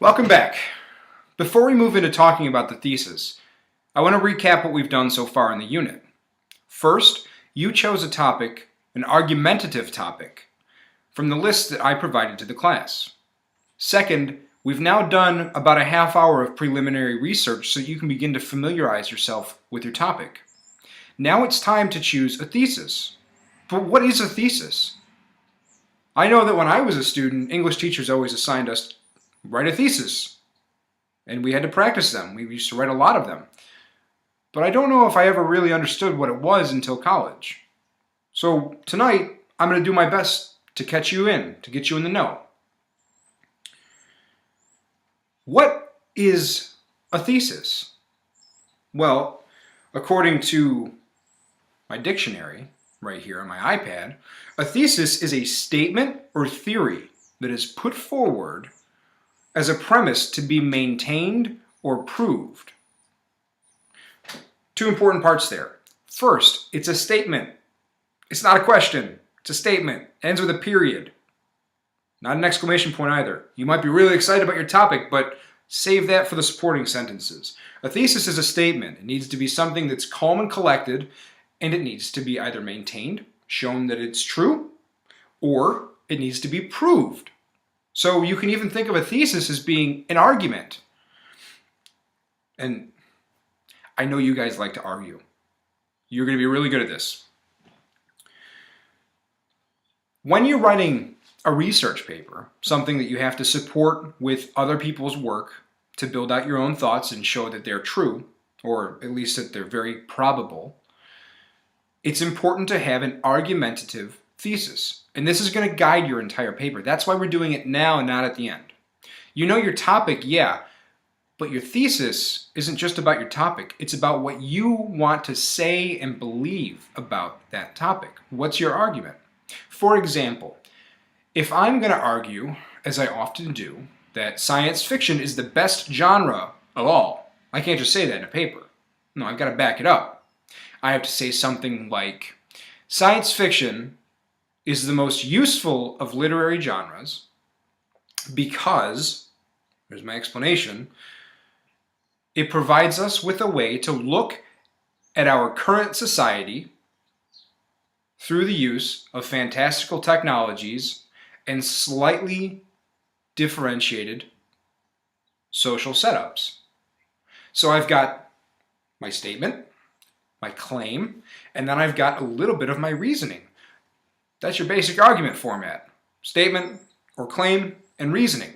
Welcome back. Before we move into talking about the thesis, I want to recap what we've done so far in the unit. First, you chose a topic, an argumentative topic, from the list that I provided to the class. Second, we've now done about a half hour of preliminary research so you can begin to familiarize yourself with your topic. Now it's time to choose a thesis. But what is a thesis? I know that when I was a student, English teachers always assigned us write a thesis. And we had to practice them. We used to write a lot of them. But I don't know if I ever really understood what it was until college. So tonight, I'm going to do my best to catch you in, to get you in the know. What is a thesis? Well, according to my dictionary right here on my iPad, a thesis is a statement or theory that is put forward as a premise to be maintained or proved. Two important parts there. First, it's a statement. It's not a question. It's a statement. It ends with a period. Not an exclamation point either. You might be really excited about your topic, but save that for the supporting sentences. A thesis is a statement. It needs to be something that's calm and collected, and it needs to be either maintained, shown that it's true, or it needs to be proved. So you can even think of a thesis as being an argument. And I know you guys like to argue. You're going to be really good at this. When you're writing a research paper, something that you have to support with other people's work to build out your own thoughts and show that they're true, or at least that they're very probable, it's important to have an argumentative thesis. And this is going to guide your entire paper. That's why we're doing it now and not at the end. You know your topic, yeah, but your thesis isn't just about your topic. It's about what you want to say and believe about that topic. What's your argument? For example, if I'm going to argue, as I often do, that science fiction is the best genre of all, I can't just say that in a paper. No, I've got to back it up. I have to say something like, science fiction is the most useful of literary genres because, here's my explanation, it provides us with a way to look at our current society through the use of fantastical technologies and slightly differentiated social setups. So I've got my statement, my claim, and then I've got a little bit of my reasoning. That's your basic argument format. Statement or claim and reasoning.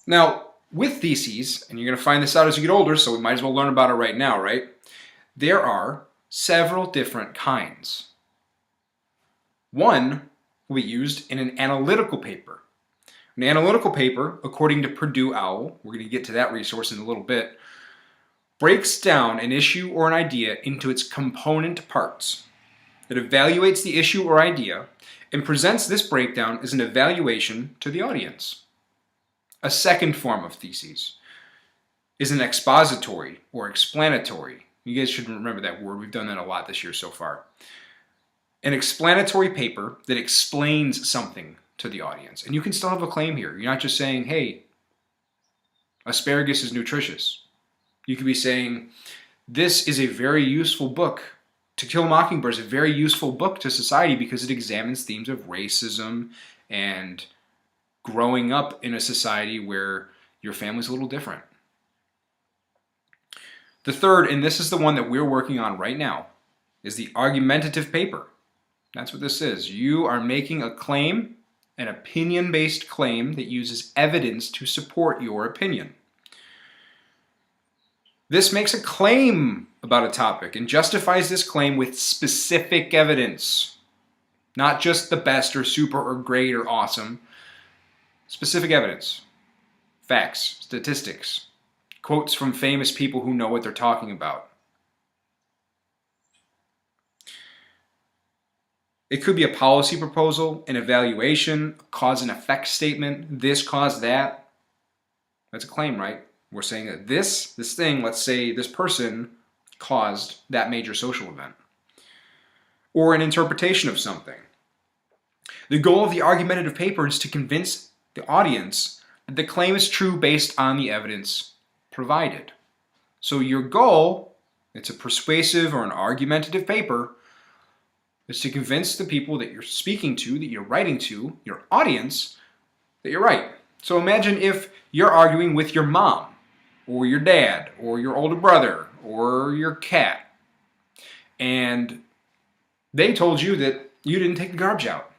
Now, with theses, and you're going to find this out as you get older, so we might as well learn about it right now, right? There are several different kinds. One will be used in an analytical paper. An analytical paper, according to Purdue OWL, we're going to get to that resource in a little bit, breaks down an issue or an idea into its component parts. It evaluates the issue or idea and presents this breakdown as an evaluation to the audience. A second form of theses is an expository or explanatory. You guys should remember that word. We've done that a lot this year so far. An explanatory paper that explains something to the audience. And you can still have a claim here. You're not just saying, hey, asparagus is nutritious. You could be saying, this is a very useful book. To Kill a Mockingbird is a very useful book to society because it examines themes of racism and growing up in a society where your family's a little different. The third, and this is the one that we're working on right now, is the argumentative paper. That's what this is. You are making a claim, an opinion-based claim that uses evidence to support your opinion. This makes a claim about a topic and justifies this claim with specific evidence. Not just the best or super or great or awesome. Specific evidence. Facts, statistics, quotes from famous people who know what they're talking about. It could be a policy proposal, an evaluation, a cause and effect statement, this caused that. That's a claim, right? We're saying that this thing, let's say this person caused that major social event. Or an interpretation of something. The goal of the argumentative paper is to convince the audience, that the claim is true based on the evidence provided. So your goal, it's a persuasive or an argumentative paper, is to convince the people that you're speaking to, that you're writing to, your audience, that you're right. So imagine if you're arguing with your mom, or your dad, or your older brother, or your cat, and they told you that you didn't take the garbage out.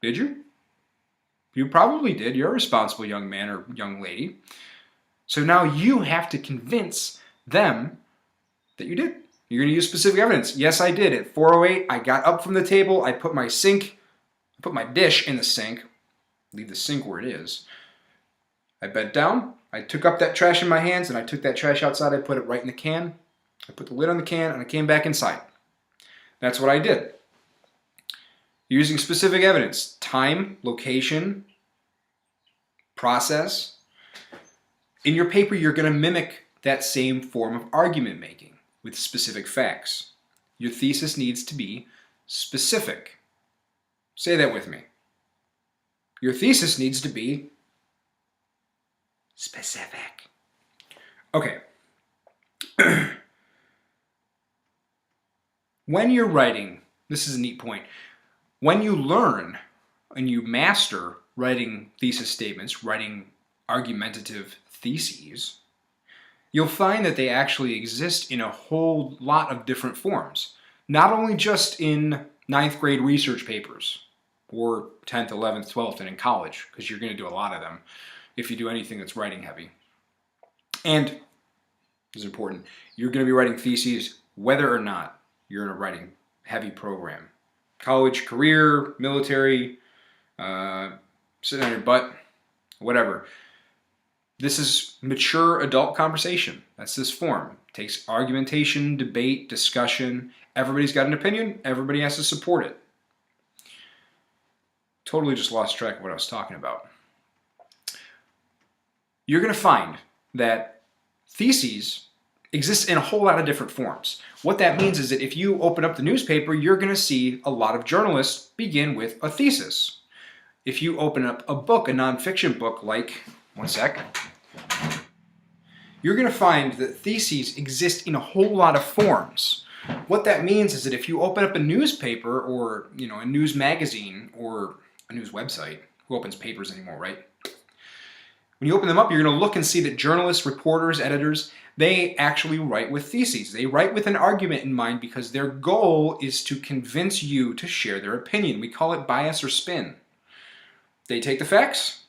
Did you? You probably did. You're a responsible young man or young lady. So now you have to convince them that you did. You're going to use specific evidence. Yes, I did. At 4:08, I got up from the table. I put my dish in the sink. Leave the sink where it is. I bent down. I took up that trash in my hands, and I took that trash outside. I put it right in the can. I put the lid on the can, and I came back inside. That's what I did. Using specific evidence, time, location, process. In your paper, you're going to mimic that same form of argument making with specific facts. Your thesis needs to be specific. Say that with me. Your thesis needs to be specific. Okay. When you're writing, this is a neat point. When you learn and you master writing thesis statements, writing argumentative theses, you'll find that they actually exist in a whole lot of different forms. Not only just in 9th grade research papers, or 10th, 11th, 12th, and in college, because you're going to do a lot of them if you do anything that's writing heavy. And, this is important, you're going to be writing theses whether or not you're in a writing heavy program. College, career, military, sitting on your butt, whatever. This is mature adult conversation. That's this form. It takes argumentation, debate, discussion. Everybody's got an opinion. Everybody has to support it. Totally just lost track of what I was talking about. You're going to find that theses exist in a whole lot of different forms. What that means is that if you open up the newspaper, you're going to see a lot of journalists begin with a thesis. If you open up a book, a nonfiction book like, one sec, you're going to find that theses exist in a whole lot of forms. What that means is that if you open up a newspaper or, a news magazine or a news website, who opens papers anymore, right? When you open them up, you're going to look and see that journalists, reporters, editors, they actually write with theses. They write with an argument in mind because their goal is to convince you to share their opinion. We call it bias or spin. They take the facts,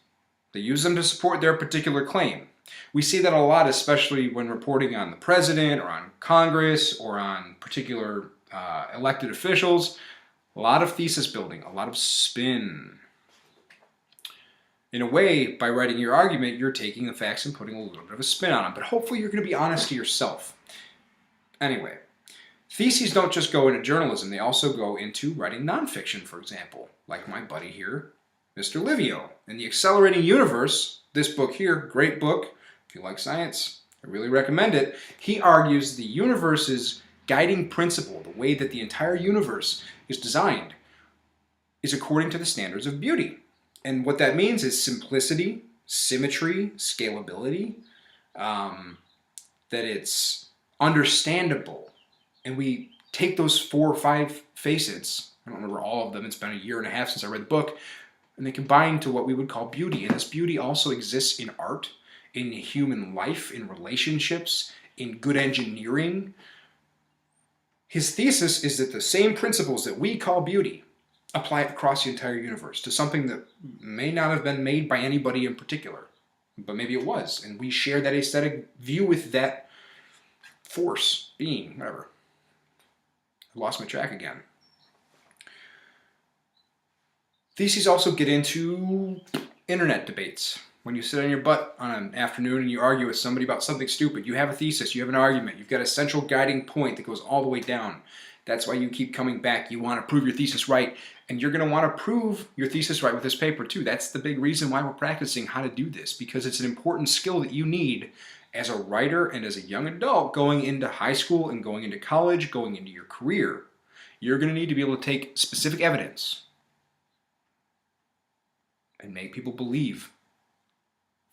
they use them to support their particular claim. We see that a lot, especially when reporting on the president or on Congress or on particular elected officials. A lot of thesis building, a lot of spin. In a way, by writing your argument, you're taking the facts and putting a little bit of a spin on them. But hopefully you're going to be honest to yourself. Anyway, theses don't just go into journalism. They also go into writing nonfiction, for example. Like my buddy here, Mr. Livio. In The Accelerating Universe, this book here, great book. If you like science, I really recommend it. He argues the universe's guiding principle, the way that the entire universe is designed, is according to the standards of beauty. And what that means is simplicity, symmetry, scalability, that it's understandable. And we take those 4 or 5 facets, I don't remember all of them, it's been a year and a half since I read the book, and they combine to what we would call beauty. And this beauty also exists in art, in human life, in relationships, in good engineering. His thesis is that the same principles that we call beauty apply across the entire universe to something that may not have been made by anybody in particular, but maybe it was, and we share that aesthetic view with that force, being, whatever. I lost my track again. Theses also get into internet debates. When you sit on your butt on an afternoon and you argue with somebody about something stupid, you have a thesis, you have an argument, you've got a central guiding point that goes all the way down. That's why you keep coming back. You want to prove your thesis right, and you're going to want to prove your thesis right with this paper too. That's the big reason why we're practicing how to do this, because it's an important skill that you need as a writer and as a young adult going into high school and going into college, going into your career. You're going to need to be able to take specific evidence, and make people believe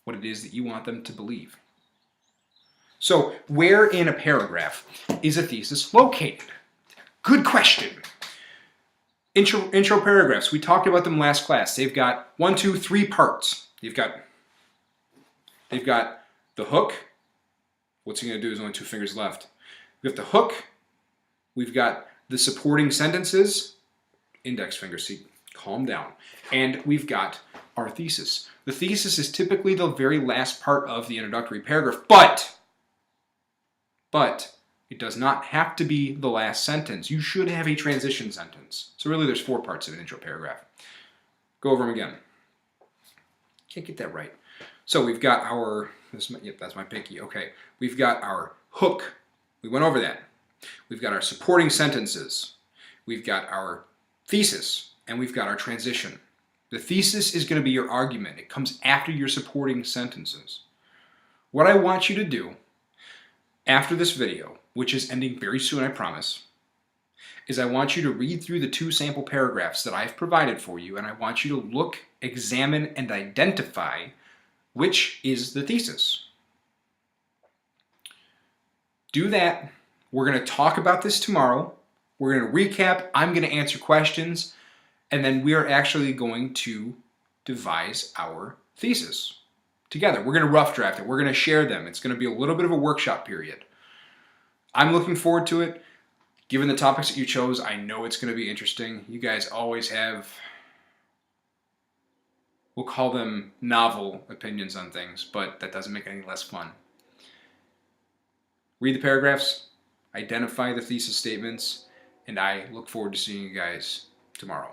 what it is that you want them to believe. So, where in a paragraph is a thesis located? Good question. Intro paragraphs, we talked about them last class. They've got 1, 2, 3 parts. They've got the hook. What's he going to do? There's only 2 fingers left. We've got the hook. We've got the supporting sentences. Index finger, see, calm down. And we've got our thesis. The thesis is typically the very last part of the introductory paragraph, but it does not have to be the last sentence. You should have a transition sentence. So really there's 4 parts of an intro paragraph. Go over them again. Can't get that right. So we've got our, that's my pinky, okay. We've got our hook. We went over that. We've got our supporting sentences. We've got our thesis, and we've got our transition. The thesis is going to be your argument. It comes after your supporting sentences. What I want you to do after this video, which is ending very soon, I promise, is I want you to read through the 2 sample paragraphs that I've provided for you, and I want you to look, examine, and identify which is the thesis. Do that. We're going to talk about this tomorrow. We're going to recap. I'm going to answer questions. And then we are actually going to devise our thesis together. We're going to rough draft it. We're going to share them. It's going to be a little bit of a workshop period. I'm looking forward to it. Given the topics that you chose, I know it's going to be interesting. You guys always have, we'll call them novel opinions on things, but that doesn't make it any less fun. Read the paragraphs, identify the thesis statements, and I look forward to seeing you guys tomorrow.